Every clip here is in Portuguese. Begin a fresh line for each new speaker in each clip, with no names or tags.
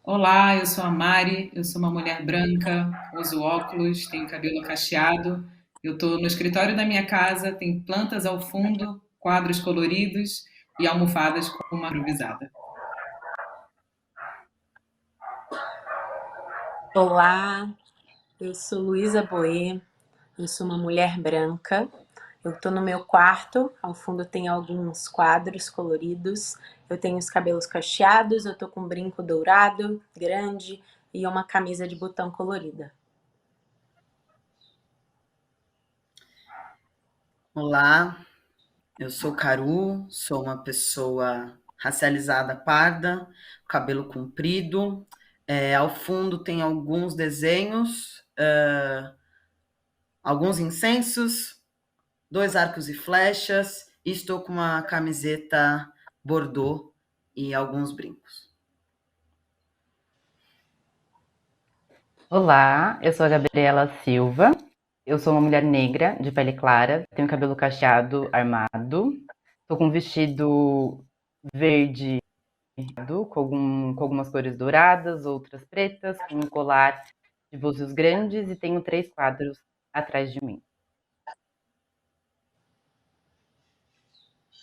Olá, eu sou a Mari, eu sou uma mulher branca, uso óculos, tenho cabelo cacheado. Eu estou no escritório da minha casa, tem plantas ao fundo, quadros coloridos e almofadas com uma improvisada.
Olá, eu sou Luísa Boê, eu sou uma mulher branca. Eu estou no meu quarto, ao fundo tem alguns quadros coloridos. Eu tenho os cabelos cacheados, eu estou com um brinco dourado, grande e uma camisa de botão colorida.
Olá, eu sou Caru, sou uma pessoa racializada parda, cabelo comprido. Ao fundo tem alguns desenhos, alguns incensos, dois arcos e flechas, e estou com uma camiseta bordô e alguns brincos.
Olá, eu sou a Gabriela Silva. Eu sou uma mulher negra, de pele clara, tenho cabelo cacheado armado. Estou com um vestido verde com algumas cores douradas, outras pretas, com um colar de búzios grandes e tenho 3 quadros atrás de mim.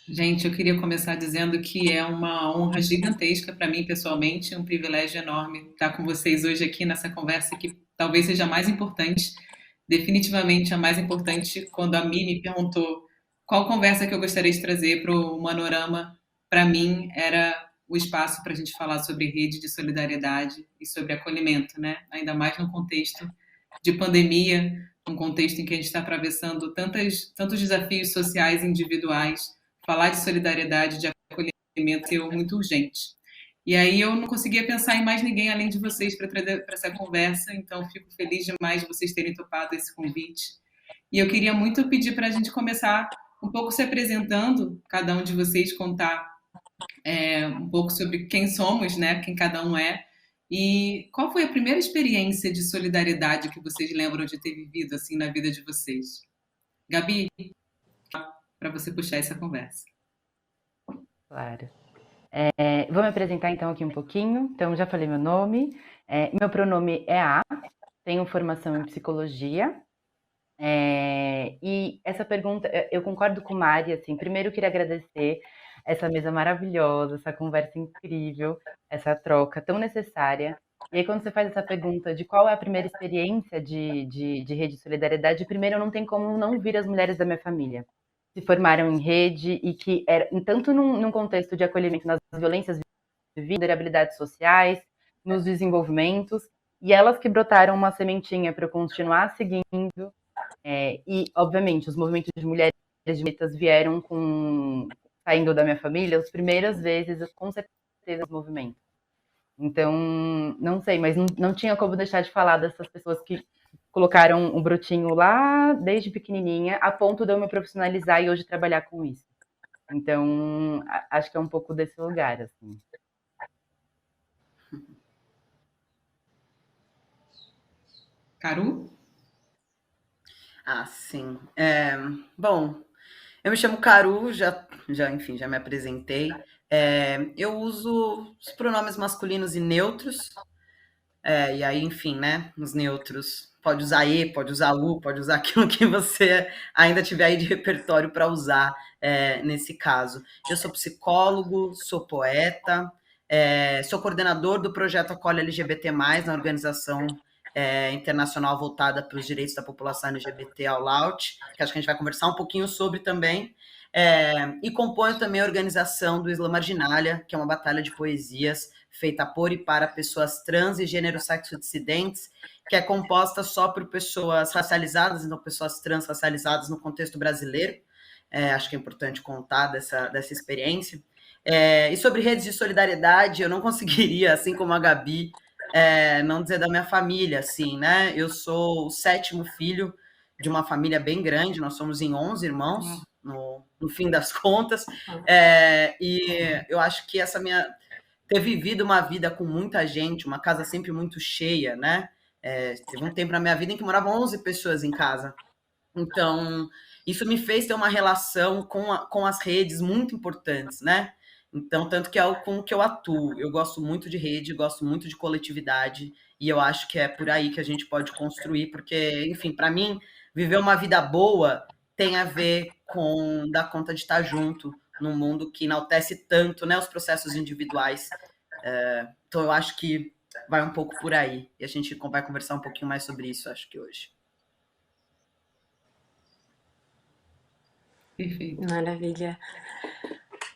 Gente, eu queria começar dizendo que é uma honra gigantesca para mim pessoalmente, um privilégio enorme estar com vocês hoje aqui nessa conversa que talvez seja a mais importante, definitivamente a mais importante, quando a Mi me perguntou qual conversa que eu gostaria de trazer para o Manorama. Para mim era o espaço para a gente falar sobre rede de solidariedade e sobre acolhimento, né? Ainda mais no contexto de pandemia, um contexto em que a gente está atravessando tantos desafios sociais e individuais. Falar de solidariedade, de acolhimento é muito urgente. E aí eu não conseguia pensar em mais ninguém além de vocês para trazer para essa conversa, então fico feliz demais de vocês terem topado esse convite. E eu queria muito pedir para a gente começar um pouco se apresentando, cada um de vocês contar um pouco sobre quem somos, né, quem cada um é, e qual foi a primeira experiência de solidariedade que vocês lembram de ter vivido assim na vida de vocês. Gabi, para você puxar essa conversa.
Claro. Vou me apresentar então aqui um pouquinho. Então, já falei meu nome. Meu pronome é A, tenho formação em psicologia. E essa pergunta, eu concordo com Mari, assim, primeiro eu queria agradecer essa mesa maravilhosa, essa conversa incrível, essa troca tão necessária. E aí, quando você faz essa pergunta de qual é a primeira experiência de rede de solidariedade, primeiro não tem como não vir as mulheres da minha família. Se formaram em rede e que, tanto num contexto de acolhimento nas violências vividas, vulnerabilidades sociais, nos desenvolvimentos, e elas que brotaram uma sementinha para eu continuar seguindo e, obviamente, os movimentos de mulheres de pretas vieram saindo da minha família as primeiras vezes, com certeza, os movimentos. Então, não sei, mas não tinha como deixar de falar dessas pessoas que colocaram um brotinho lá desde pequenininha, a ponto de eu me profissionalizar e hoje trabalhar com isso. Então, acho que é um pouco desse lugar, assim.
Caru?
Sim. Bom, eu me chamo Caru, enfim, já me apresentei. Eu uso os pronomes masculinos e neutros. E aí, enfim, né? Os neutros. Pode usar E, pode usar U, pode usar aquilo que você ainda tiver aí de repertório para usar nesse caso. Eu sou psicólogo, sou poeta, sou coordenador do projeto Acolhe LGBT+, na organização internacional voltada para os direitos da população LGBT ao LAUT, que acho que a gente vai conversar um pouquinho sobre também. E componho também a organização do Isla Marginália, que é uma batalha de poesias feita por e para pessoas trans e gênero sexo dissidentes, que é composta só por pessoas racializadas, então pessoas trans racializadas no contexto brasileiro. Acho que é importante contar dessa experiência. E sobre redes de solidariedade, eu não conseguiria, assim como a Gabi, não dizer da minha família, assim, né? Eu sou o 7º filho de uma família bem grande, nós somos em 11 irmãos, no fim das contas, e eu acho que ter vivido uma vida com muita gente, uma casa sempre muito cheia, né? Teve um tempo na minha vida em que moravam 11 pessoas em casa. Então, isso me fez ter uma relação com as redes muito importantes, né? Então, tanto que é o com que eu atuo. Eu gosto muito de rede, gosto muito de coletividade, e eu acho que é por aí que a gente pode construir, porque, enfim, para mim, viver uma vida boa tem a ver com dar conta de estar junto num mundo que enaltece tanto, né, os processos individuais. Então, eu acho que vai um pouco por aí. E a gente vai conversar um pouquinho mais sobre isso, acho que hoje.
Perfeito.
Maravilha.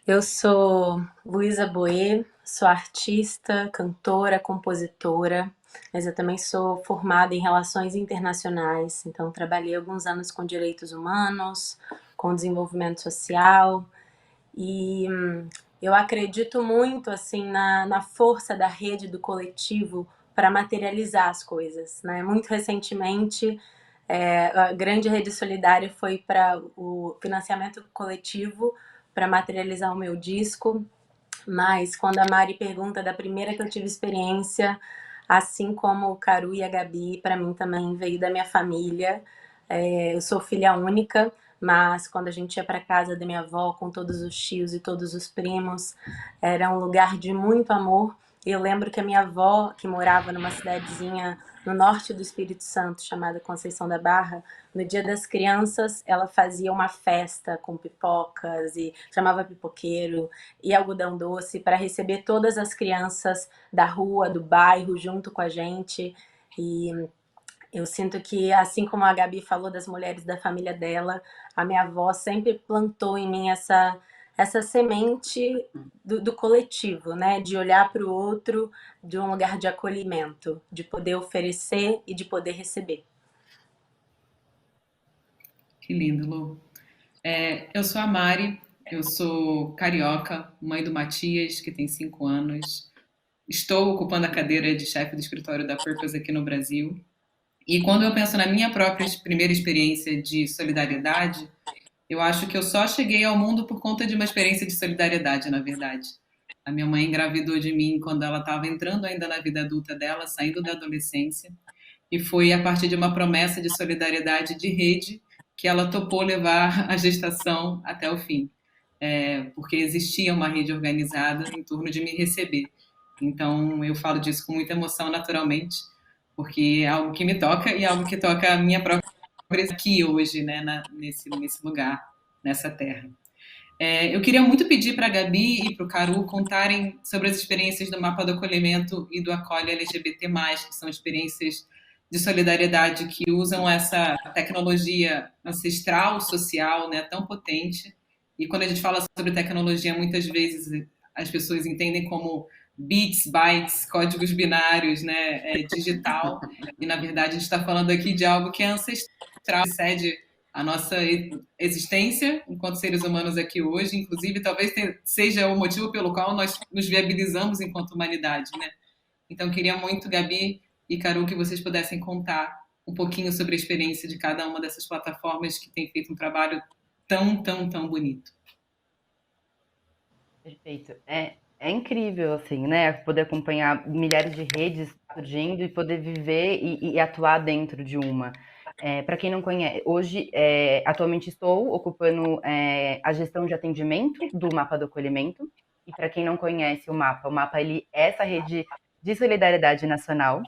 Eu sou Luísa Boê, sou artista, cantora, compositora, mas eu também sou formada em relações internacionais, então trabalhei alguns anos com direitos humanos, com desenvolvimento social, e eu acredito muito assim na força da rede, do coletivo, para materializar as coisas, né? Muito recentemente, a grande rede solidária foi para o financiamento coletivo para materializar o meu disco, mas quando a Mari pergunta da primeira que eu tive experiência, assim como o Caru e a Gabi, para mim também veio da minha família. Eu sou filha única, mas quando a gente ia para casa da minha avó com todos os tios e todos os primos, era um lugar de muito amor. Eu lembro que a minha avó, que morava numa cidadezinha no norte do Espírito Santo, chamada Conceição da Barra, no Dia das Crianças, ela fazia uma festa com pipocas e chamava pipoqueiro e algodão doce para receber todas as crianças da rua, do bairro, junto com a gente. E eu sinto que, assim como a Gabi falou das mulheres da família dela, a minha avó sempre plantou em mim essa semente do coletivo, né? De olhar para o outro de um lugar de acolhimento, de poder oferecer e de poder receber.
Que lindo, Lu. Eu sou a Mari, eu sou carioca, mãe do Matias, que tem 5 anos. Estou ocupando a cadeira de chefe do escritório da Purpose aqui no Brasil. E quando eu penso na minha própria primeira experiência de solidariedade, eu acho que eu só cheguei ao mundo por conta de uma experiência de solidariedade, na verdade. A minha mãe engravidou de mim quando ela estava entrando ainda na vida adulta dela, saindo da adolescência, e foi a partir de uma promessa de solidariedade de rede que ela topou levar a gestação até o fim, porque existia uma rede organizada em torno de me receber. Então eu falo disso com muita emoção, naturalmente, porque é algo que me toca e é algo que toca a minha própria aqui hoje, né, nesse lugar, nessa terra. Eu queria muito pedir para a Gabi e para o Caru contarem sobre as experiências do Mapa do Acolhimento e do Acolhe LGBT+, que são experiências de solidariedade que usam essa tecnologia ancestral, social, né, tão potente. E quando a gente fala sobre tecnologia, muitas vezes as pessoas entendem como bits, bytes, códigos binários, né, digital. E, na verdade, a gente está falando aqui de algo que é ancestral, excede a nossa existência enquanto seres humanos aqui hoje. Inclusive, talvez seja o motivo pelo qual nós nos viabilizamos enquanto humanidade, né? Então, queria muito, Gabi e Caru, que vocês pudessem contar um pouquinho sobre a experiência de cada uma dessas plataformas que tem feito um trabalho tão, tão, tão bonito.
Perfeito. É incrível, assim, né? Poder acompanhar milhares de redes surgindo e poder viver e atuar dentro de uma. Para quem não conhece, hoje, atualmente estou ocupando a gestão de atendimento do Mapa do Acolhimento. E para quem não conhece o Mapa ele é essa rede de solidariedade nacional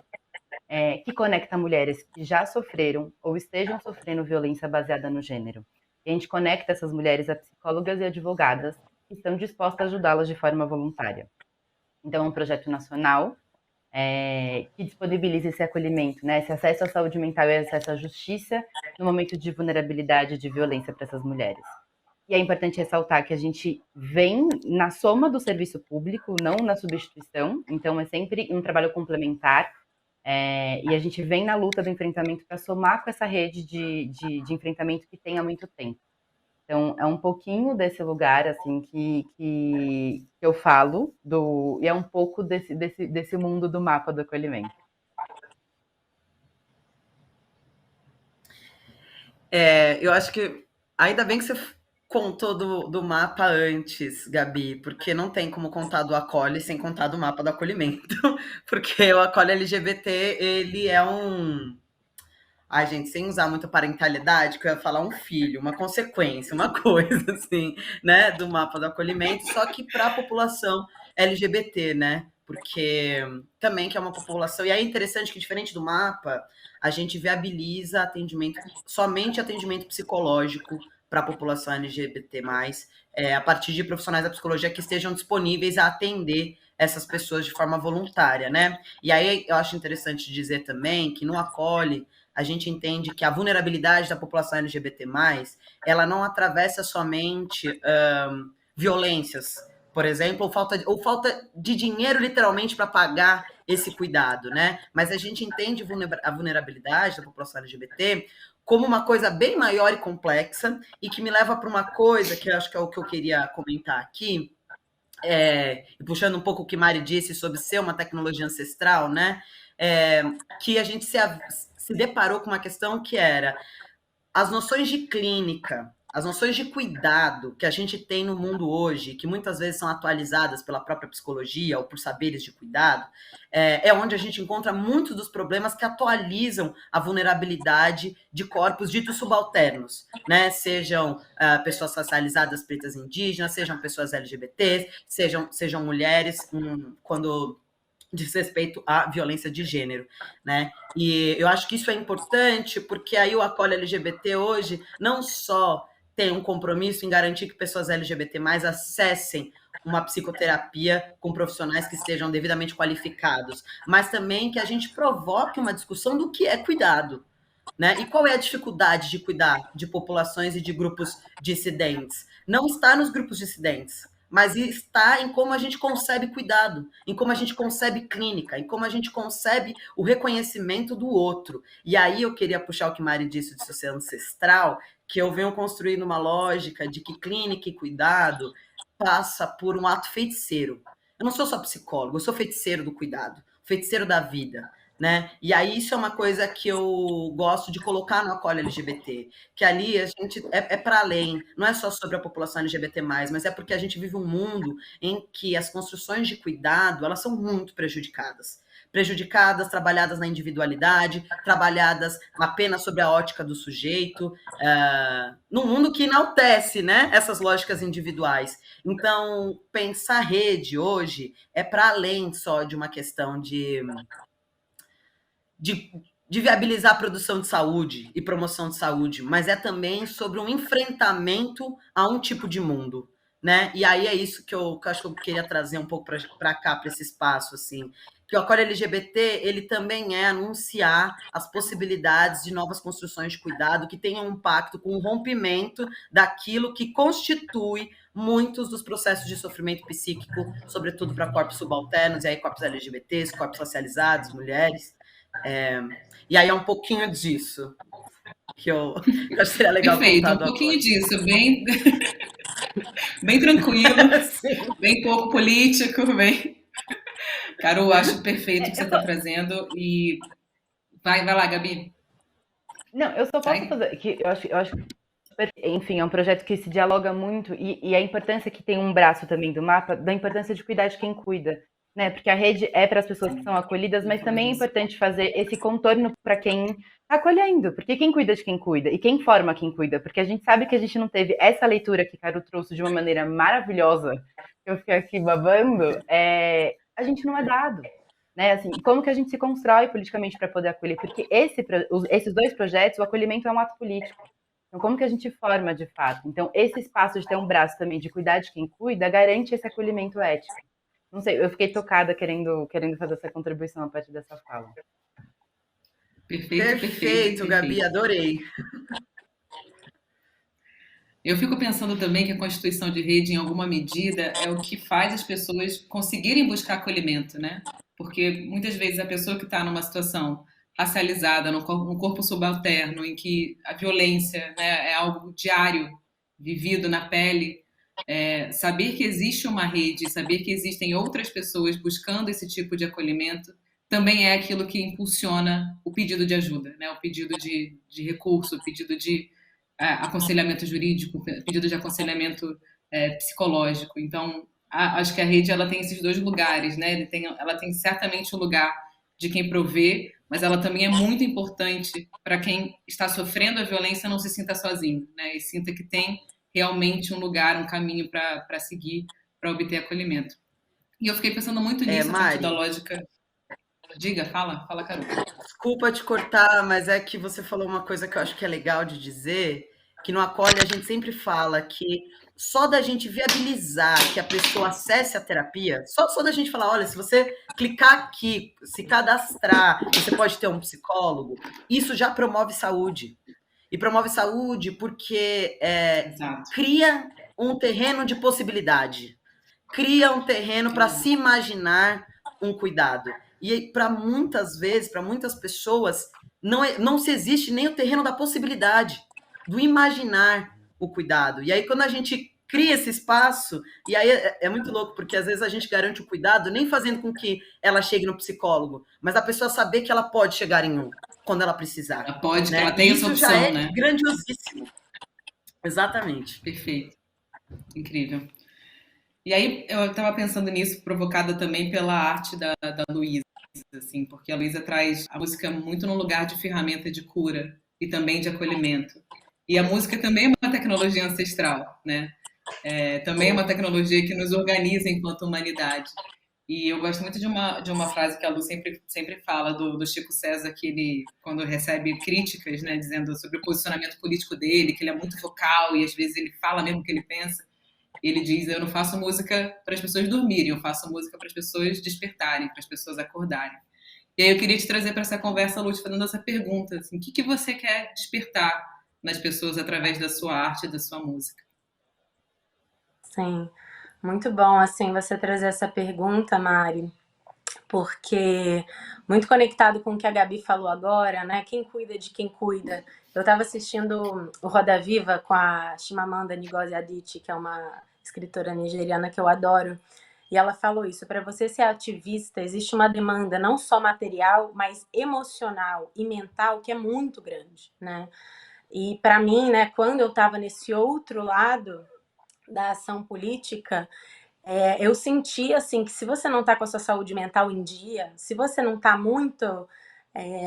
que conecta mulheres que já sofreram ou estejam sofrendo violência baseada no gênero. E a gente conecta essas mulheres a psicólogas e advogadas que estão dispostas a ajudá-las de forma voluntária. Então, é um projeto nacional que disponibiliza esse acolhimento, né, esse acesso à saúde mental e acesso à justiça no momento de vulnerabilidade e de violência para essas mulheres. E é importante ressaltar que a gente vem na soma do serviço público, não na substituição, então é sempre um trabalho complementar, e a gente vem na luta do enfrentamento para somar com essa rede de enfrentamento que tem há muito tempo. Então, é um pouquinho desse lugar, assim, que eu falo, e é um pouco desse mundo do Mapa do Acolhimento.
Eu acho que ainda bem que você contou do mapa antes, Gabi, porque não tem como contar do Acolhe sem contar do Mapa do Acolhimento, porque o Acolhe LGBT, ele é Ai, gente, sem usar muita parentalidade, que eu ia falar um filho, uma consequência, uma coisa, assim, né, do mapa do acolhimento, só que para a população LGBT, né? Porque também que é uma população. E aí é interessante que, diferente do mapa, a gente viabiliza atendimento, somente atendimento psicológico para a população LGBT, a partir de profissionais da psicologia que estejam disponíveis a atender essas pessoas de forma voluntária, né? E aí eu acho interessante dizer também que no Acolhe a gente entende que a vulnerabilidade da população LGBT+, ela não atravessa somente violências, por exemplo, ou falta de dinheiro, literalmente, para pagar esse cuidado, né? Mas a gente entende a vulnerabilidade da população LGBT como uma coisa bem maior e complexa, e que me leva para uma coisa que eu acho que é o que eu queria comentar aqui, e puxando um pouco o que Mari disse sobre ser uma tecnologia ancestral, né? Que a gente se deparou com uma questão que era as noções de clínica, as noções de cuidado que a gente tem no mundo hoje, que muitas vezes são atualizadas pela própria psicologia ou por saberes de cuidado, onde a gente encontra muitos dos problemas que atualizam a vulnerabilidade de corpos ditos subalternos, né? Sejam pessoas racializadas, pretas e indígenas, sejam pessoas LGBTs, sejam mulheres, quando diz respeito à violência de gênero, né? E eu acho que isso é importante porque aí o Acolhe LGBT hoje não só tem um compromisso em garantir que pessoas LGBT+ acessem uma psicoterapia com profissionais que estejam devidamente qualificados, mas também que a gente provoque uma discussão do que é cuidado, né? E qual é a dificuldade de cuidar de populações e de grupos dissidentes? Não está nos grupos dissidentes, mas está em como a gente concebe cuidado, em como a gente concebe clínica, em como a gente concebe o reconhecimento do outro. E aí eu queria puxar o que Mari disse de ser ancestral, que eu venho construindo uma lógica de que clínica e cuidado passa por um ato feiticeiro. Eu não sou só psicólogo, eu sou feiticeiro do cuidado, feiticeiro da vida, né? E aí isso é uma coisa que eu gosto de colocar no Acolhe LGBT, que ali a gente é para além, não é só sobre a população LGBT+, mas é porque a gente vive um mundo em que as construções de cuidado, elas são muito prejudicadas, trabalhadas na individualidade, trabalhadas apenas sobre a ótica do sujeito, num mundo que enaltece, né, essas lógicas individuais. Então, pensar rede hoje é para além só de uma questão de viabilizar a produção de saúde e promoção de saúde, mas é também sobre um enfrentamento a um tipo de mundo, né? E aí é isso que eu acho que eu queria trazer um pouco para cá, para esse espaço, assim, que o Acolhe LGBT, ele também é anunciar as possibilidades de novas construções de cuidado que tenham um pacto com o rompimento daquilo que constitui muitos dos processos de sofrimento psíquico, sobretudo para corpos subalternos, e aí corpos LGBTs, corpos racializados, mulheres. E aí é um pouquinho disso que eu acho que seria legal
Perfeito,
contar
um
do
pouquinho
Acolhe.
disso, bem, bem tranquilo, bem pouco político, bem... Carol, acho perfeito o que você está trazendo e vai lá, Gabi.
Não, eu só posso fazer que eu acho enfim, é um projeto que se dialoga muito e a importância que tem um braço também do mapa, da importância de cuidar de quem cuida, né? Porque a rede é para as pessoas que são acolhidas, mas também é importante fazer esse contorno para quem está acolhendo, porque quem cuida de quem cuida e quem forma quem cuida, porque a gente sabe que a gente não teve essa leitura que Caro trouxe de uma maneira maravilhosa, que eu fiquei aqui babando, a gente não é dado. Né, assim, como que a gente se constrói politicamente para poder acolher? Porque esses dois projetos, o acolhimento é um ato político. Então, como que a gente forma de fato? Então, esse espaço de ter um braço também de cuidar de quem cuida garante esse acolhimento ético. Não sei, eu fiquei tocada querendo fazer essa contribuição a partir dessa fala.
Perfeito, Gabi, adorei.
Eu fico pensando também que a constituição de rede, em alguma medida, é o que faz as pessoas conseguirem buscar acolhimento, né? Porque muitas vezes a pessoa que está numa situação racializada, num corpo subalterno, em que a violência, né, é algo diário, vivido na pele, saber que existe uma rede, saber que existem outras pessoas buscando esse tipo de acolhimento, também é aquilo que impulsiona o pedido de ajuda, né? O pedido de recurso, o pedido de aconselhamento jurídico, pedido de aconselhamento psicológico. Então, acho que a rede ela tem esses dois lugares, né? Ela tem certamente um lugar de quem provê, mas ela também é muito importante para quem está sofrendo a violência não se sinta sozinho, né? E sinta que tem realmente um lugar, um caminho para seguir, para obter acolhimento. E eu fiquei pensando muito nisso a partir da
Mari,
lógica. Diga, fala, Carol.
desculpa te cortar, mas é que você falou uma coisa que eu acho que é legal de dizer, que no Acolhe a gente sempre fala que só da gente viabilizar que a pessoa acesse a terapia, só da gente falar, olha, se você clicar aqui, se cadastrar, você pode ter um psicólogo, isso já promove saúde. E promove saúde porque
Exato.
cria um terreno de possibilidade, cria um terreno para se imaginar um cuidado. E para muitas vezes, para muitas pessoas, não se existe nem o terreno da possibilidade, do imaginar o cuidado. E aí, quando a gente cria esse espaço, e aí é muito louco, porque às vezes a gente garante o cuidado nem fazendo com que ela chegue no psicólogo, mas a pessoa saber que ela pode chegar em um, quando ela precisar.
Ela pode, que
Né?
ela
E
tem essa
isso já
opção,
é
né?
grandiosíssimo. Exatamente.
Perfeito. Incrível. E aí eu estava pensando nisso, provocada também pela arte da Luísa, assim, porque a Luísa traz a música muito num lugar de ferramenta de cura e também de acolhimento. E a música também é uma tecnologia ancestral, né? Também é uma tecnologia que nos organiza enquanto humanidade. E eu gosto muito de uma frase que a Lu sempre fala do Chico César, que ele, quando recebe críticas, né, dizendo sobre o posicionamento político dele, que ele é muito vocal e às vezes ele fala mesmo o que ele pensa, ele diz: eu não faço música para as pessoas dormirem, eu faço música para as pessoas despertarem, para as pessoas acordarem. E aí eu queria te trazer para essa conversa, Lu, te fazendo essa pergunta, assim, o que você quer despertar nas pessoas através da sua arte e da sua música?
Sim, muito bom, assim, você trazer essa pergunta, Mari, porque muito conectado com o que a Gabi falou agora, né? Quem cuida de quem cuida. Eu estava assistindo o Roda Viva com a Chimamanda Ngozi Adichie, que é uma escritora nigeriana que eu adoro, e ela falou isso: para você ser ativista, existe uma demanda não só material, mas emocional e mental que é muito grande, né? E para mim, né, quando eu estava nesse outro lado da ação política, eu senti assim que se você não está com a sua saúde mental em dia, se você não está muito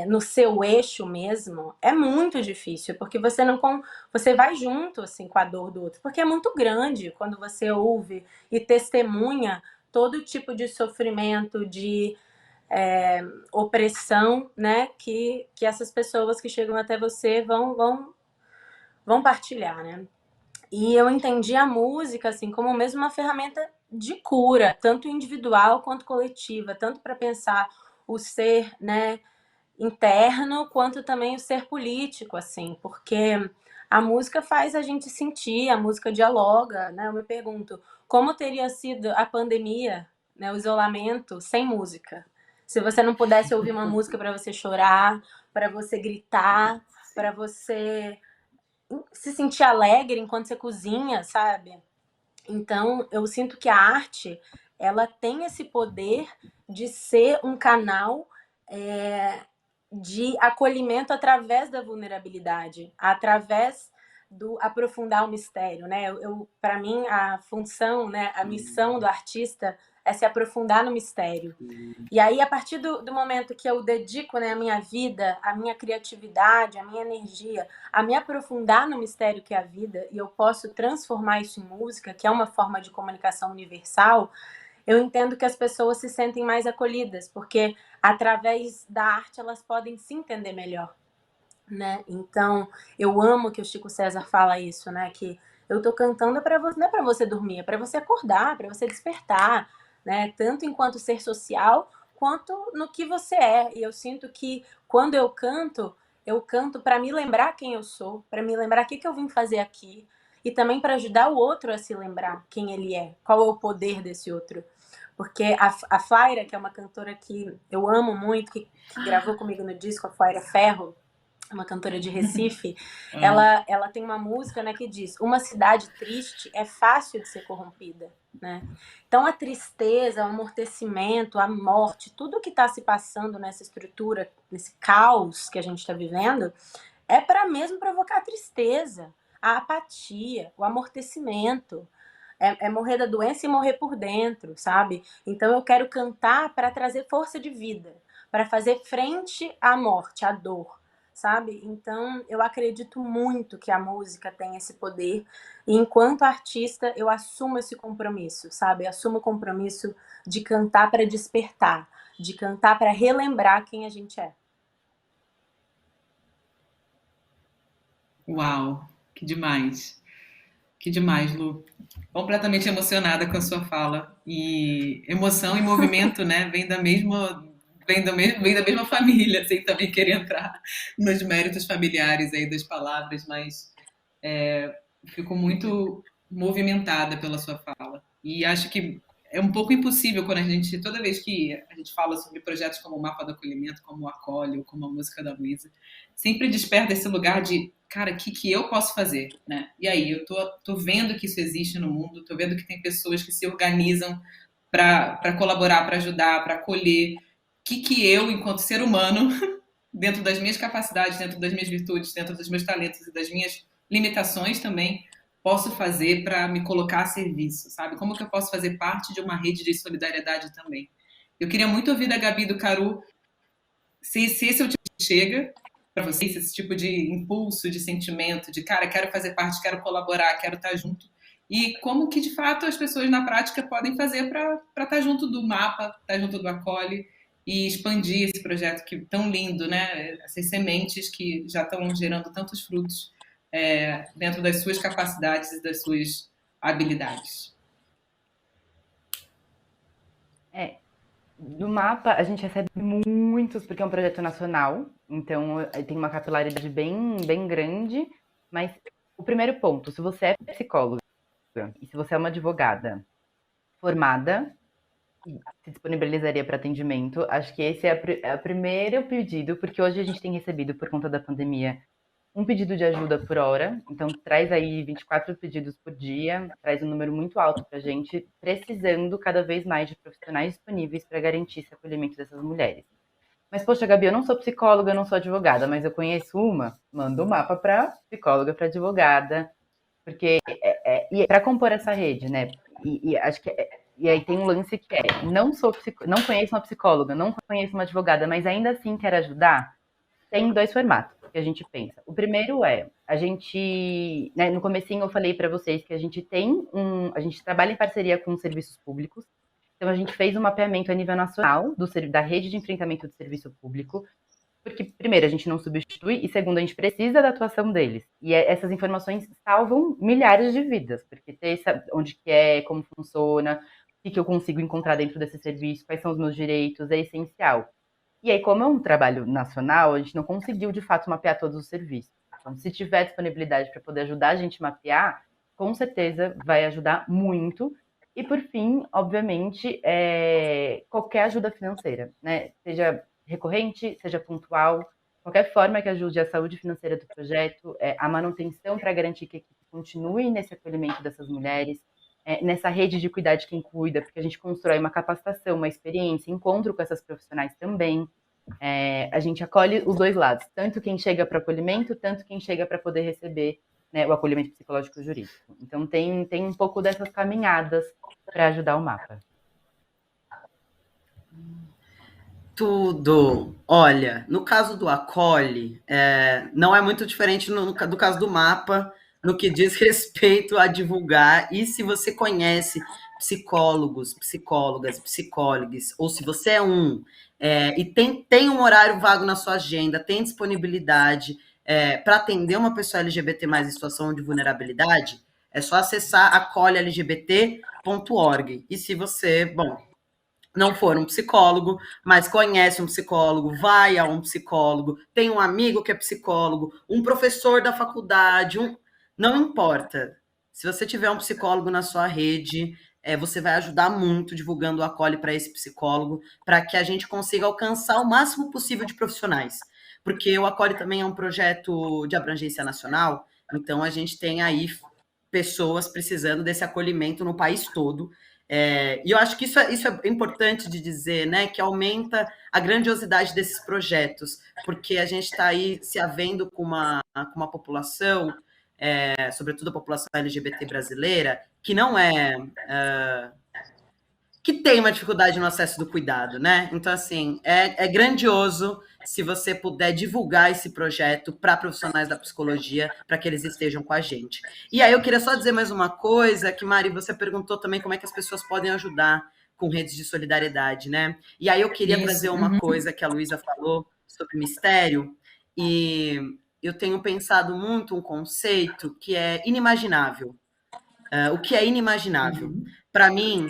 no seu eixo mesmo, é muito difícil, porque você vai junto assim com a dor do outro, porque é muito grande quando você ouve e testemunha todo tipo de sofrimento, de opressão, né, que essas pessoas que chegam até você vão partilhar, né? E eu entendi a música assim como mesmo uma ferramenta de cura, tanto individual quanto coletiva, tanto para pensar o ser, né, interno, quanto também o ser político, assim, porque a música faz a gente sentir, a música dialoga, né? Eu me pergunto, como teria sido a pandemia, né, o isolamento sem música? Se você não pudesse ouvir uma música para você chorar, para você gritar, para você se sentir alegre enquanto você cozinha, sabe? Então, eu sinto que a arte, ela tem esse poder de ser um canal de acolhimento através da vulnerabilidade, através do aprofundar o mistério, né? Para mim, a função, né, a missão do artista é se aprofundar no mistério. E aí, a partir do momento que eu dedico, né, a minha vida, a minha criatividade, a minha energia, a me aprofundar no mistério que é a vida, e eu posso transformar isso em música, que é uma forma de comunicação universal, eu entendo que as pessoas se sentem mais acolhidas, porque através da arte elas podem se entender melhor, né? Então, eu amo que o Chico César fala isso, né? Que eu tô cantando para você, não é para você dormir, é para você acordar, para você despertar, né? Tanto enquanto ser social, quanto no que você é. E eu sinto que quando eu canto para me lembrar quem eu sou, para me lembrar o que eu vim fazer aqui, e também para ajudar o outro a se lembrar quem ele é, qual é o poder desse outro. Porque a Flaira, que é uma cantora que eu amo muito, que gravou comigo no disco, a Flaira Ferro, uma cantora de Recife, ela tem uma música, né, que diz: uma cidade triste é fácil de ser corrompida, né? Então a tristeza, o amortecimento, a morte, tudo que está se passando nessa estrutura, nesse caos que a gente está vivendo, é para mesmo provocar a tristeza, a apatia, o amortecimento. É morrer da doença e morrer por dentro, sabe? Então eu quero cantar para trazer força de vida, para fazer frente à morte, à dor, sabe? Então, eu acredito muito que a música tem esse poder e enquanto artista eu assumo esse compromisso, sabe? Eu assumo o compromisso de cantar para despertar, de cantar para relembrar quem a gente é.
Uau, que demais. Que demais, Lu. Completamente emocionada com a sua fala. E emoção e movimento, né, vem da mesma família, sem também querer entrar nos méritos familiares aí das palavras, mas fico muito movimentada pela sua fala. E acho que é um pouco impossível quando toda vez que a gente fala sobre projetos como o Mapa do Acolhimento, como o Acolhe, ou como a música da Luísa, sempre desperta esse lugar de, cara, o que eu posso fazer, né? E aí, eu tô vendo que isso existe no mundo, tô vendo que tem pessoas que se organizam para colaborar, para ajudar, para acolher. O que eu, enquanto ser humano, dentro das minhas capacidades, dentro das minhas virtudes, dentro dos meus talentos e das minhas limitações também, posso fazer para me colocar a serviço, sabe? Como que eu posso fazer parte de uma rede de solidariedade também? Eu queria muito ouvir da Gabi e do Caru se esse é o tipo de chega para vocês, esse tipo de impulso, de sentimento, de cara, quero fazer parte, quero colaborar, quero estar junto. E como que, de fato, as pessoas na prática podem fazer para estar junto do mapa, estar junto do Acolhe e expandir esse projeto que tão lindo, né? Essas sementes que já estão gerando tantos frutos dentro das suas capacidades e das suas habilidades.
Do mapa, a gente recebe muitos, porque é um projeto nacional, então tem uma capilaridade bem grande, mas o primeiro ponto, se você é psicóloga e se você é uma advogada formada, se disponibilizaria para atendimento, acho que esse é o primeiro pedido, porque hoje a gente tem recebido, por conta da pandemia, um pedido de ajuda por hora, então traz aí 24 pedidos por dia, traz um número muito alto para a gente, precisando cada vez mais de profissionais disponíveis para garantir esse acolhimento dessas mulheres. Mas, poxa, Gabi, eu não sou psicóloga, eu não sou advogada, mas eu conheço uma, manda um mapa para psicóloga, para advogada, porque e para compor essa rede, né? E acho que e aí tem um lance que não conheço uma psicóloga, não conheço uma advogada, mas ainda assim quero ajudar. Tem dois formatos que a gente pensa. O primeiro a gente, né, no comecinho eu falei para vocês que a gente a gente trabalha em parceria com os serviços públicos. Então a gente fez um mapeamento a nível nacional da rede de enfrentamento do serviço público, porque primeiro a gente não substitui e segundo a gente precisa da atuação deles. E essas informações salvam milhares de vidas, porque ter onde que como funciona, o que eu consigo encontrar dentro desse serviço, quais são os meus direitos, é essencial. E aí, como é um trabalho nacional, a gente não conseguiu, de fato, mapear todos os serviços. Então, se tiver disponibilidade para poder ajudar a gente a mapear, com certeza vai ajudar muito. E, por fim, obviamente, qualquer ajuda financeira, né? Seja recorrente, seja pontual, qualquer forma que ajude a saúde financeira do projeto, a manutenção para garantir que a equipe continue nesse acolhimento dessas mulheres, nessa rede de cuidar de quem cuida, porque a gente constrói uma capacitação, uma experiência, encontro com essas profissionais também. A gente acolhe os dois lados, tanto quem chega para acolhimento, tanto quem chega para poder receber, né, o acolhimento psicológico e jurídico. Então tem um pouco dessas caminhadas para ajudar o mapa.
Tudo. Olha, no caso do Acolhe, não é muito diferente do caso do mapa, no que diz respeito a divulgar. E se você conhece psicólogos, psicólogas, psicólogos, ou se você e tem um horário vago na sua agenda, tem disponibilidade para atender uma pessoa LGBT mais em situação de vulnerabilidade, é só acessar acolhelgbt.org. E se você, não for um psicólogo, mas conhece um psicólogo, vai a um psicólogo, tem um amigo que é psicólogo, um professor da faculdade, não importa. Se você tiver um psicólogo na sua rede, você vai ajudar muito divulgando o Acolhe para esse psicólogo, para que a gente consiga alcançar o máximo possível de profissionais. Porque o Acolhe também é um projeto de abrangência nacional, então a gente tem aí pessoas precisando desse acolhimento no país todo. E eu acho que isso é importante de dizer, né, que aumenta a grandiosidade desses projetos, porque a gente está aí se havendo com uma população, sobretudo a população LGBT brasileira, que não é que tem uma dificuldade no acesso do cuidado, né? Então, assim, é grandioso se você puder divulgar esse projeto para profissionais da psicologia, para que eles estejam com a gente. E aí eu queria só dizer mais uma coisa, que, Mari, você perguntou também como é que as pessoas podem ajudar com redes de solidariedade, né? E aí eu queria trazer
Isso.
uma coisa que a Luísa falou sobre mistério, e eu tenho pensado muito um conceito que é inimaginável. O que é inimaginável? Para mim,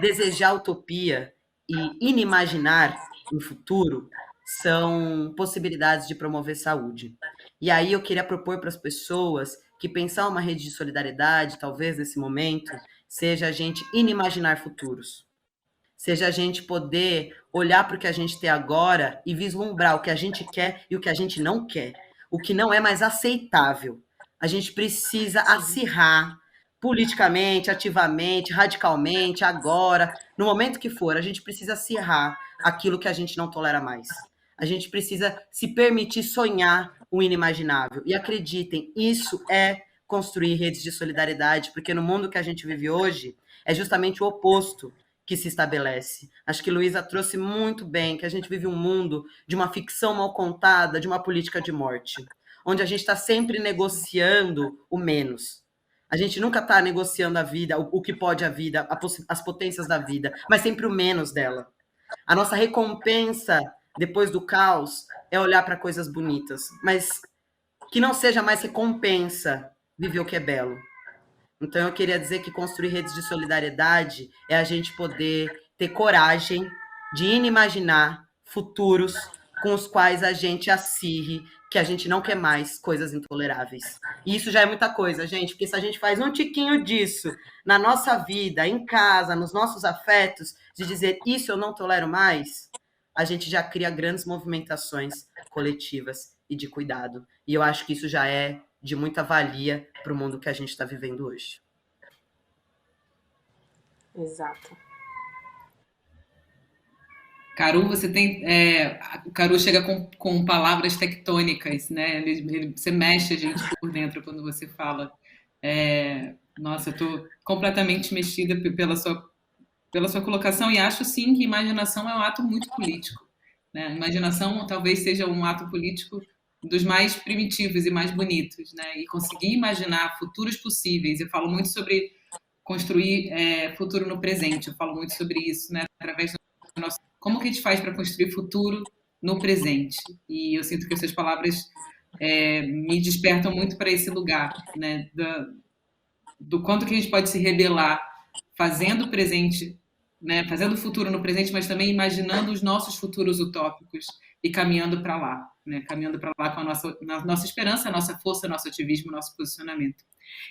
desejar utopia e inimaginar um futuro são possibilidades de promover saúde. E aí eu queria propor para as pessoas que pensar uma rede de solidariedade, talvez nesse momento, seja a gente inimaginar futuros. Seja a gente poder olhar para o que a gente tem agora e vislumbrar o que a gente quer e o que a gente não quer. O que não é mais aceitável. A gente precisa acirrar politicamente, ativamente, radicalmente, agora, no momento que for, a gente precisa acirrar aquilo que a gente não tolera mais. A gente precisa se permitir sonhar o inimaginável. E acreditem, isso é construir redes de solidariedade, porque no mundo que a gente vive hoje, é justamente o oposto que se estabelece. Acho que Luísa trouxe muito bem que a gente vive um mundo de uma ficção mal contada, de uma política de morte, onde a gente está sempre negociando o menos. A gente nunca está negociando a vida, o que pode a vida, as potências da vida, mas sempre o menos dela. A nossa recompensa depois do caos é olhar para coisas bonitas, mas que não seja mais recompensa viver o que é belo. Então, eu queria dizer que construir redes de solidariedade é a gente poder ter coragem de inimaginar futuros com os quais a gente acirre que a gente não quer mais coisas intoleráveis. E isso já é muita coisa, gente, porque se a gente faz um tiquinho disso na nossa vida, em casa, nos nossos afetos, de dizer isso eu não tolero mais, a gente já cria grandes movimentações coletivas e de cuidado. E eu acho que isso já é de muita valia para o mundo que a gente está vivendo hoje.
Exato.
Caru, você tem. O Caru chega com palavras tectônicas, né? Você mexe a gente por dentro quando você fala. Nossa, eu estou completamente mexida pela sua colocação e acho sim que imaginação é um ato muito político. Né? Imaginação talvez seja um ato político dos mais primitivos e mais bonitos, né? E conseguir imaginar futuros possíveis. Eu falo muito sobre construir futuro no presente. Eu falo muito sobre isso, né? Através do nosso. Como que a gente faz para construir futuro no presente? E eu sinto que essas palavras me despertam muito para esse lugar, né? Do quanto que a gente pode se rebelar fazendo o presente, né? Fazendo o futuro no presente, mas também imaginando os nossos futuros utópicos e caminhando para lá, né? Caminhando para lá com a nossa esperança, a nossa força, nosso ativismo, nosso posicionamento.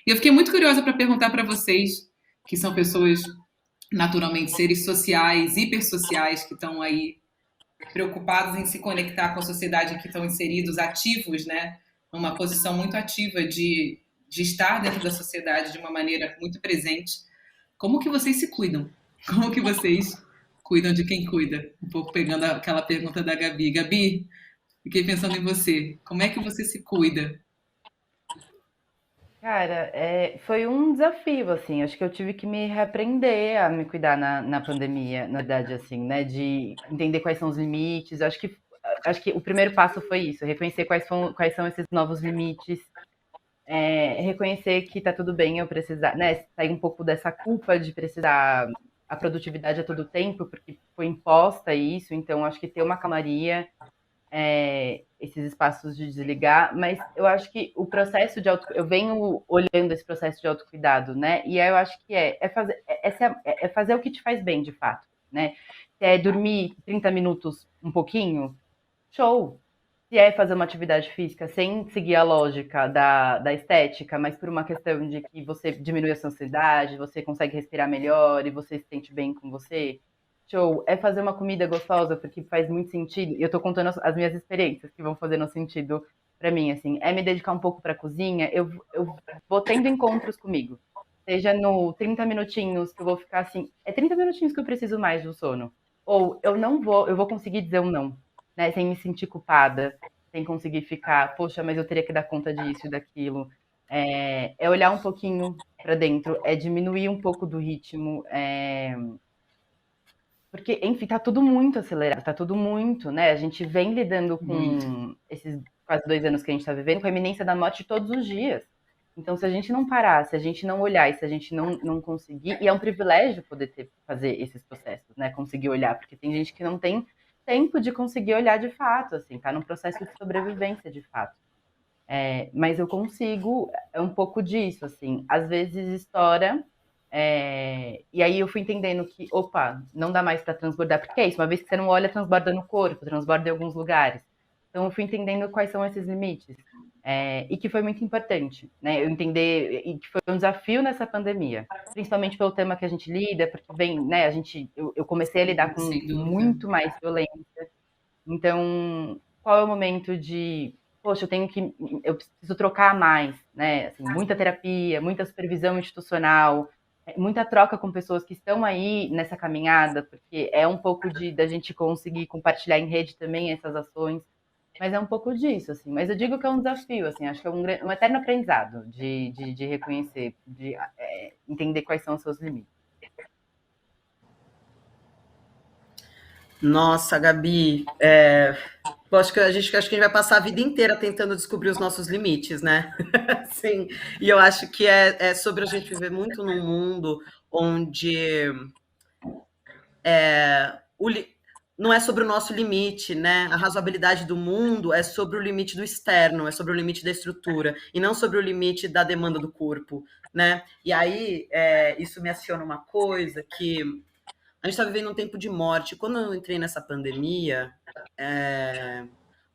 E eu fiquei muito curiosa para perguntar para vocês, que são pessoas naturalmente seres sociais, hipersociais, que estão aí preocupados em se conectar com a sociedade, que estão inseridos, ativos, né? Numa posição muito ativa de estar dentro da sociedade de uma maneira muito presente. Como que vocês se cuidam? Como que vocês cuidam de quem cuida? Um pouco pegando aquela pergunta da Gabi. Gabi, fiquei pensando em você. Como é que você se cuida?
Cara, foi um desafio, assim. Acho que eu tive que me reaprender a me cuidar na pandemia, na verdade, assim, né? De entender quais são os limites. Acho que o primeiro passo foi isso, reconhecer quais são esses novos limites, reconhecer que tá tudo bem eu precisar, né? Sair um pouco dessa culpa de precisar a produtividade a todo tempo, porque foi imposta isso, então acho que ter uma calmaria, esses espaços de desligar, mas eu acho que o processo de eu venho olhando esse processo de autocuidado, né? E aí eu acho que fazer o que te faz bem, de fato, né? Se é dormir 30 minutos um pouquinho, show. Se é fazer uma atividade física sem seguir a lógica da estética, mas por uma questão de que você diminui a sua ansiedade, você consegue respirar melhor e você se sente bem com você, show. É fazer uma comida gostosa, porque faz muito sentido. E eu tô contando as minhas experiências que vão fazendo sentido pra mim, assim. É me dedicar um pouco pra cozinha, eu vou tendo encontros comigo. Seja no 30 minutinhos que eu vou ficar assim, 30 minutinhos que eu preciso mais do sono. Ou eu vou conseguir dizer um não, né? Sem me sentir culpada, sem conseguir ficar, poxa, mas eu teria que dar conta disso e daquilo. É olhar um pouquinho pra dentro, é diminuir um pouco do ritmo, Porque, enfim, tá tudo muito acelerado, tá tudo muito, né? A gente vem lidando
Muito.
com esses quase 2 anos que a gente tá vivendo, com a iminência da morte todos os dias. Então, se a gente não parar, se a gente não olhar e se a gente não conseguir, e é um privilégio poder fazer esses processos, né? Conseguir olhar, porque tem gente que não tem tempo de conseguir olhar de fato, assim, tá num processo de sobrevivência de fato. Mas eu consigo, é um pouco disso, assim. Às vezes estoura, e aí eu fui entendendo que, opa, não dá mais para transbordar, porque é isso, uma vez que você não olha, transborda no corpo, transborda em alguns lugares. Então eu fui entendendo quais são esses limites. E que foi muito importante, né? Eu entender, e que foi um desafio nessa pandemia, principalmente pelo tema que a gente lida, porque vem, né, eu comecei a lidar com
Sem dúvida.
muito mais violência. Então, qual é o momento de, poxa, eu preciso trocar mais, né? Assim, muita terapia, muita supervisão institucional, muita troca com pessoas que estão aí nessa caminhada, porque é um pouco da gente conseguir compartilhar em rede também essas ações, mas é um pouco disso, assim. Mas eu digo que é um desafio, assim, acho que é um eterno aprendizado de reconhecer, de entender quais são os seus limites.
Nossa, Gabi, eu acho que a gente vai passar a vida inteira tentando descobrir os nossos limites, né? Sim, e eu acho que é sobre a gente viver muito num mundo onde não é sobre o nosso limite, né? A razoabilidade do mundo é sobre o limite do externo, é sobre o limite da estrutura, e não sobre o limite da demanda do corpo, né? E aí, isso me aciona uma coisa que a gente está vivendo um tempo de morte. Quando eu entrei nessa pandemia,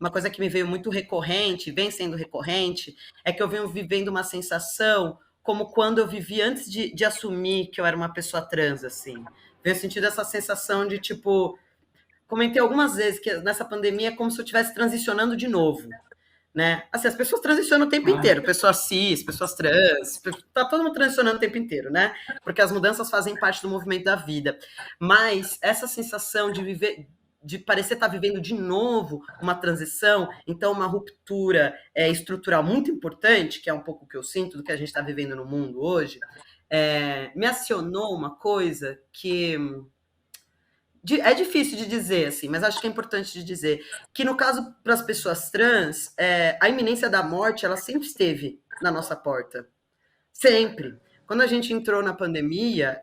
uma coisa que me veio muito recorrente, vem sendo recorrente, é que eu venho vivendo uma sensação como quando eu vivi antes de assumir que eu era uma pessoa trans, assim. Venho sentindo essa sensação de, tipo, comentei algumas vezes que nessa pandemia é como se eu estivesse transicionando de novo, né? Assim, as pessoas transicionam o tempo inteiro, pessoas cis, pessoas trans, tá todo mundo transicionando o tempo inteiro, né? Porque as mudanças fazem parte do movimento da vida. Mas essa sensação de viver, de parecer estar vivendo de novo uma transição, então uma ruptura estrutural muito importante, que é um pouco o que eu sinto do que a gente está vivendo no mundo hoje, me acionou uma coisa que é difícil de dizer, assim, mas acho que é importante de dizer que, no caso, para as pessoas trans, a iminência da morte, ela sempre esteve na nossa porta. Sempre. Quando a gente entrou na pandemia,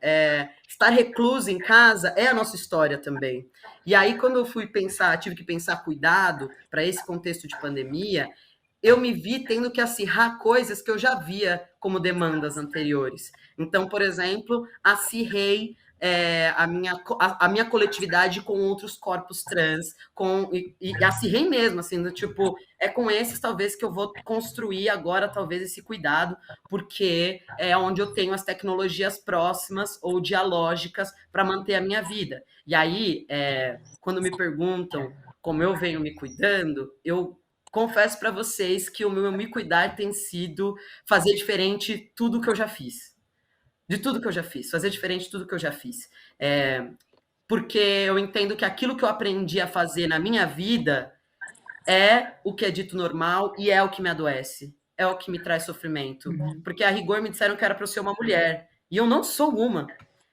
estar recluso em casa é a nossa história também. E aí, quando eu fui pensar, tive que pensar cuidado para esse contexto de pandemia, eu me vi tendo que acirrar coisas que eu já via como demandas anteriores. Então, por exemplo, acirrei a minha coletividade com outros corpos trans, e acirrei mesmo, assim, do tipo, é com esses talvez que eu vou construir agora talvez esse cuidado, porque é onde eu tenho as tecnologias próximas ou dialógicas para manter a minha vida. E aí, quando me perguntam como eu venho me cuidando, eu confesso para vocês que o meu me cuidar tem sido fazer diferente tudo que eu já fiz. De tudo que eu já fiz, fazer diferente de tudo que eu já fiz. Porque eu entendo que aquilo que eu aprendi a fazer na minha vida é o que é dito normal e é o que me adoece, é o que me traz sofrimento. Porque a rigor me disseram que era para eu ser uma mulher, e eu não sou uma.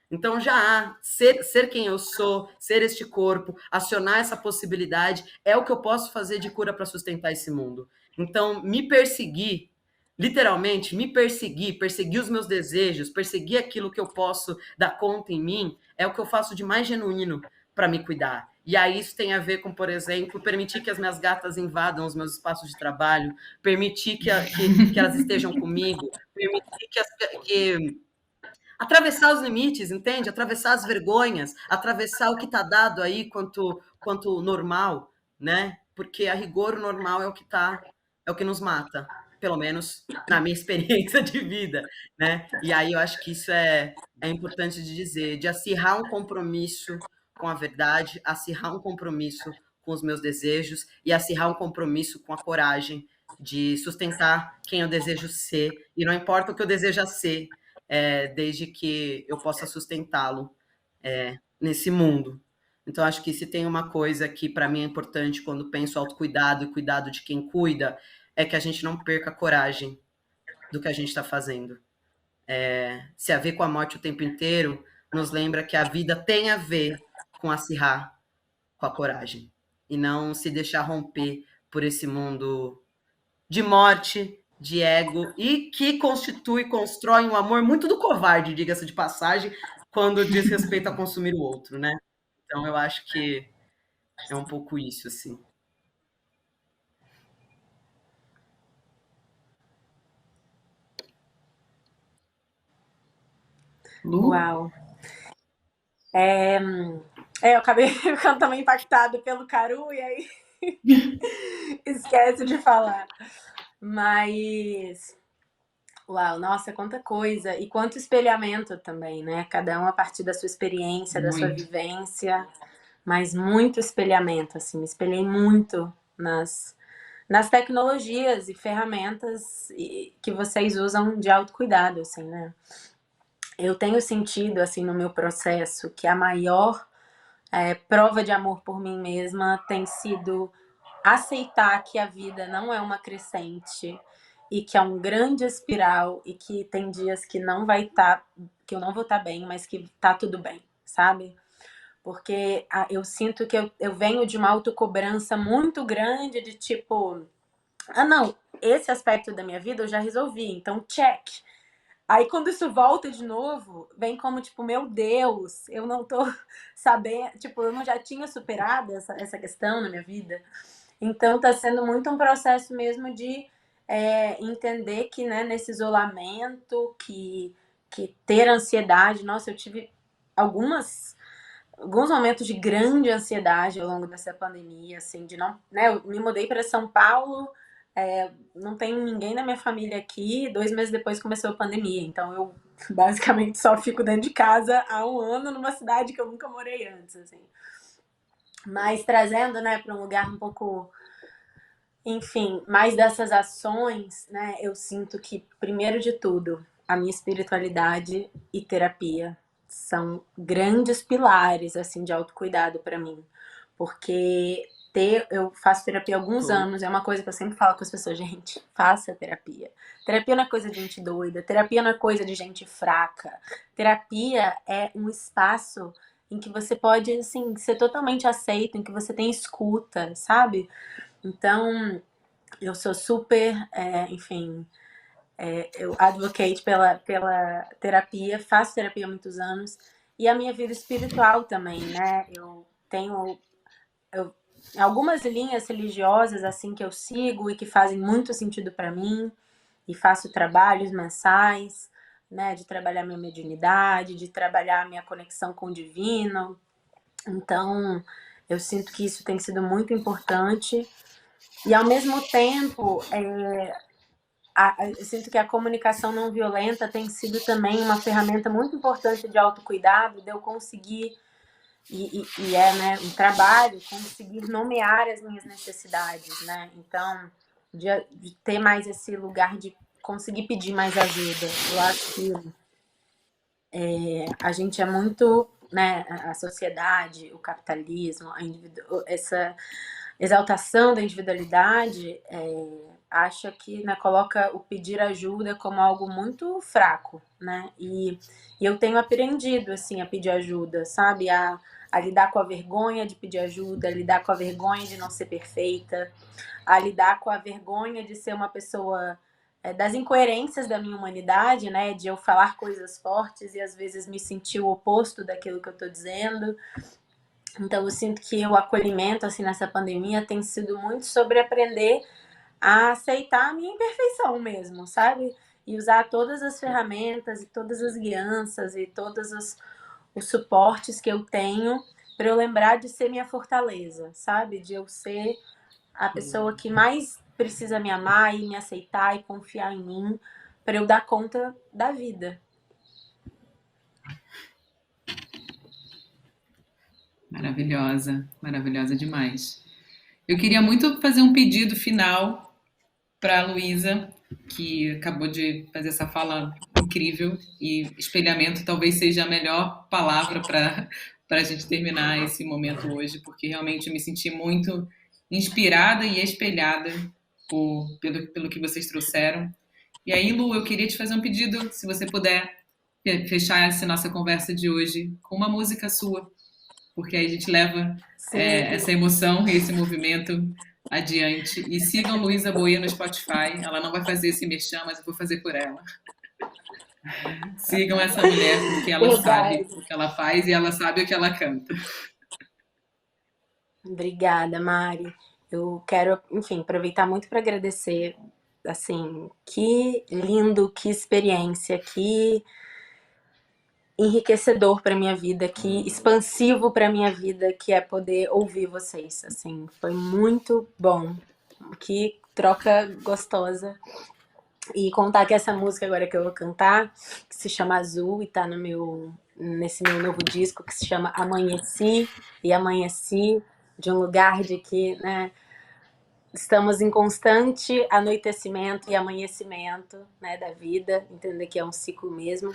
Então já há ser quem eu sou, ser este corpo, acionar essa possibilidade, é o que eu posso fazer de cura para sustentar esse mundo. Então, me perseguir, literalmente, me perseguir, perseguir os meus desejos, perseguir aquilo que eu posso dar conta em mim, é o que eu faço de mais genuíno para me cuidar. E aí isso tem a ver com, por exemplo, permitir que as minhas gatas invadam os meus espaços de trabalho, permitir que elas estejam comigo, permitir que atravessar os limites, entende? Atravessar as vergonhas, atravessar o que está dado aí quanto normal, né? Porque a rigor o normal é o que nos mata, pelo menos na minha experiência de vida, né? E aí eu acho que isso é importante de dizer, de acirrar um compromisso com a verdade, acirrar um compromisso com os meus desejos e acirrar um compromisso com a coragem de sustentar quem eu desejo ser, e não importa o que eu deseja ser, desde que eu possa sustentá-lo nesse mundo. Então, acho que se tem uma coisa que para mim é importante quando penso autocuidado e cuidado de quem cuida, é que a gente não perca a coragem do que a gente está fazendo. Se a ver com a morte o tempo inteiro, nos lembra que a vida tem a ver com a Sirá, com a coragem. E não se deixar romper por esse mundo de morte, de ego, e que constrói um amor muito do covarde, diga-se de passagem, quando diz respeito a consumir o outro, né? Então eu acho que é um pouco isso, assim.
Lu?
Uau. Eu acabei ficando também impactada pelo Caru e aí esquece de falar. Mas, uau, nossa, quanta coisa. E quanto espelhamento também, né? Cada um a partir da sua experiência, da sua
Muito.
vivência, mas muito espelhamento, assim. Me espelhei muito nas tecnologias e ferramentas que vocês usam de autocuidado, assim, né? Eu tenho sentido, assim, no meu processo, que a maior prova de amor por mim mesma tem sido aceitar que a vida não é uma crescente e que é um grande espiral e que tem dias que não vai estar, que eu não vou estar bem, mas que tá tudo bem, sabe? Porque eu sinto que eu venho de uma autocobrança muito grande de tipo, não, esse aspecto da minha vida eu já resolvi, então check. Aí quando isso volta de novo, vem como tipo, meu Deus, eu não tô sabendo, tipo, eu não já tinha superado essa questão na minha vida. Então tá sendo muito um processo mesmo de entender que, né, nesse isolamento, que ter ansiedade, nossa, eu tive alguns momentos de grande ansiedade ao longo dessa pandemia, assim, de não, né, eu me mudei para São Paulo, não tenho ninguém da minha família aqui, 2 meses depois começou a pandemia, então eu basicamente só fico dentro de casa há 1 ano numa cidade que eu nunca morei antes, assim. Mas trazendo, né, para um lugar um pouco, enfim, mais dessas ações, né, eu sinto que, primeiro de tudo, a minha espiritualidade e terapia são grandes pilares, assim, de autocuidado para mim. Porque eu faço terapia há alguns anos, é uma coisa que eu sempre falo com as pessoas, gente, faça terapia. Terapia não é coisa de gente doida, terapia não é coisa de gente fraca. Terapia é um espaço em que você pode, assim, ser totalmente aceito, em que você tem escuta, sabe? Então, eu sou super, enfim, eu advocate pela terapia, faço terapia há muitos anos, e a minha vida espiritual também, né? Eu tenho algumas linhas religiosas, assim, que eu sigo e que fazem muito sentido para mim, e faço trabalhos mensais, né? De trabalhar minha mediunidade, de trabalhar minha conexão com o divino. Então, eu sinto que isso tem sido muito importante. E, ao mesmo tempo, eu sinto que a comunicação não violenta tem sido também uma ferramenta muito importante de autocuidado, de eu conseguir, né, um trabalho, conseguir nomear as minhas necessidades, né? Então, de ter mais esse lugar de conseguir pedir mais ajuda. Eu acho que a gente é muito, né, a sociedade, o capitalismo, essa exaltação da individualidade acha que, né, coloca o pedir ajuda como algo muito fraco, né? E eu tenho aprendido, assim, a pedir ajuda, sabe? A lidar com a vergonha de pedir ajuda, a lidar com a vergonha de não ser perfeita, a lidar com a vergonha de ser uma pessoa das incoerências da minha humanidade, né? De eu falar coisas fortes e às vezes me sentir o oposto daquilo que eu tô dizendo. Então, eu sinto que o acolhimento, assim, nessa pandemia tem sido muito sobre aprender a aceitar a minha imperfeição mesmo, sabe? E usar todas as ferramentas e todas as guianças e todos os suportes que eu tenho para eu lembrar de ser minha fortaleza, sabe? De eu ser a pessoa que mais precisa me amar e me aceitar e confiar em mim para eu dar conta da vida.
Maravilhosa, maravilhosa demais. Eu queria muito fazer um pedido final para a Luísa, que acabou de fazer essa fala incrível, e espelhamento talvez seja a melhor palavra para a gente terminar esse momento hoje, porque realmente eu me senti muito inspirada e espelhada pelo que vocês trouxeram. E aí, Lu, eu queria te fazer um pedido, se você puder fechar essa nossa conversa de hoje com uma música sua. porque aí a gente leva
Sim.
essa emoção e esse movimento adiante. E sigam Luísa Boia no Spotify. Ela não vai fazer esse merchan, mas eu vou fazer por ela. Sigam essa mulher, porque ela sabe
Verdade.
o que ela faz e ela sabe o que ela canta.
Obrigada, Mari. Eu quero, enfim, aproveitar muito para agradecer, assim, que lindo, que experiência, que enriquecedor para minha vida, que expansivo para minha vida, que é poder ouvir vocês, assim, foi muito bom. Que troca gostosa. E contar que essa música agora que eu vou cantar, que se chama Azul e tá nesse meu novo disco que se chama Amanheci e Amanheci, de um lugar de que, né, estamos em constante anoitecimento e amanhecimento, né, da vida, entender que é um ciclo mesmo.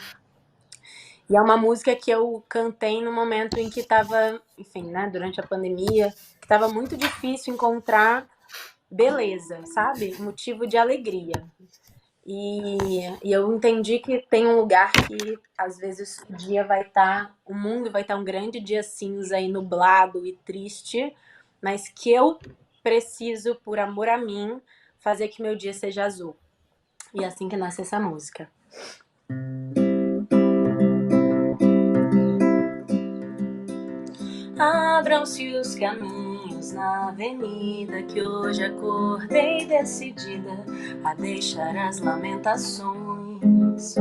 E é uma música que eu cantei no momento em que estava, enfim, né, durante a pandemia, que estava muito difícil encontrar beleza, sabe? Motivo de alegria. E eu entendi que tem um lugar que às vezes o dia vai estar, o mundo vai estar um grande dia cinza e nublado e triste, mas que eu preciso, por amor a mim, fazer que meu dia seja azul. E é assim que nasce essa música. Abram-se os caminhos na avenida, que hoje acordei decidida a deixar as lamentações.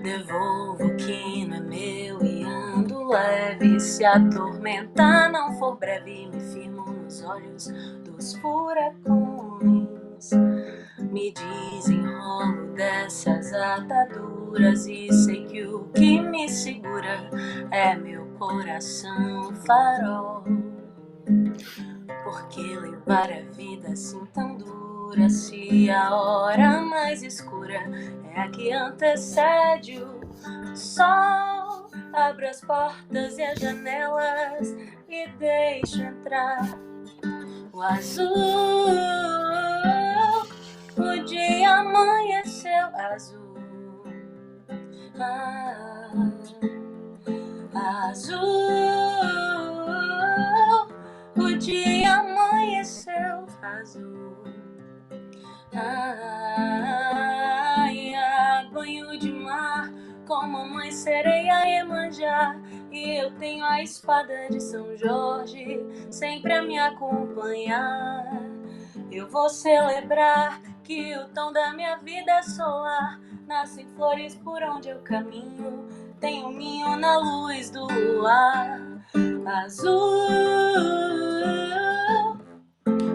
Devolvo o que não é meu e ando leve. Se a tormenta não for breve, me firmo nos olhos dos furacões. Me desenrolo dessas ataduras e sei que o que me segura é meu coração farol. Por que levar a vida assim tão dura, se a hora mais escura é a que antecede o sol? Abro as portas e as janelas e deixo entrar o azul. O dia amanheceu azul. Azul. O dia amanheceu azul. Banho de mar, como a mãe sereia Iemanjá. E eu tenho a espada de São Jorge sempre a me acompanhar. Eu vou celebrar que o tom da minha vida é solar. Nascem flores por onde eu caminho, tem um ninho na luz do luar. Azul,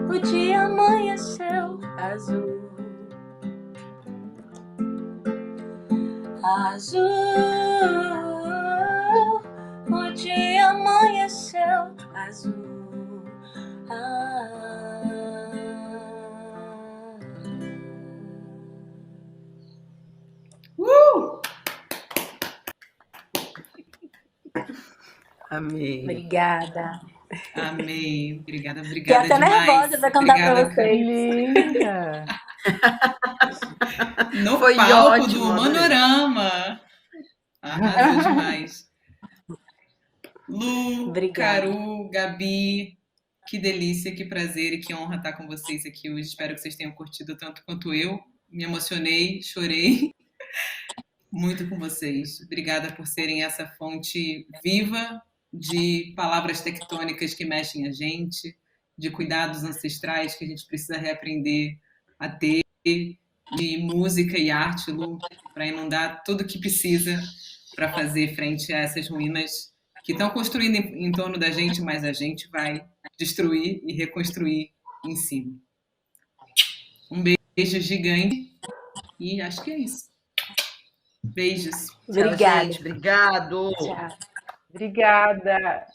o dia amanheceu azul. Azul, o dia amanheceu azul.
Amei.
Obrigada.
Amei. Obrigada
Fiquei até
demais.
nervosa pra cantar pra
Obrigada,
vocês.
Linda!
No
Foi
palco
ótimo,
do
adorei.
Manorama. Arrasou demais. Lu,
Obrigada.
Caru, Gabi, que delícia, que prazer e que honra estar com vocês aqui hoje. Espero que vocês tenham curtido tanto quanto eu. Me emocionei, chorei muito com vocês. Obrigada por serem essa fonte viva de palavras tectônicas que mexem a gente, de cuidados ancestrais que a gente precisa reaprender a ter, de música e arte, Lu, para inundar tudo que precisa para fazer frente a essas ruínas que estão construindo em torno da gente, mas a gente vai destruir e reconstruir em cima. Um beijo gigante e acho que é isso. Beijos.
Obrigada.
Tchau, gente. Obrigado.
Tchau.
Obrigada!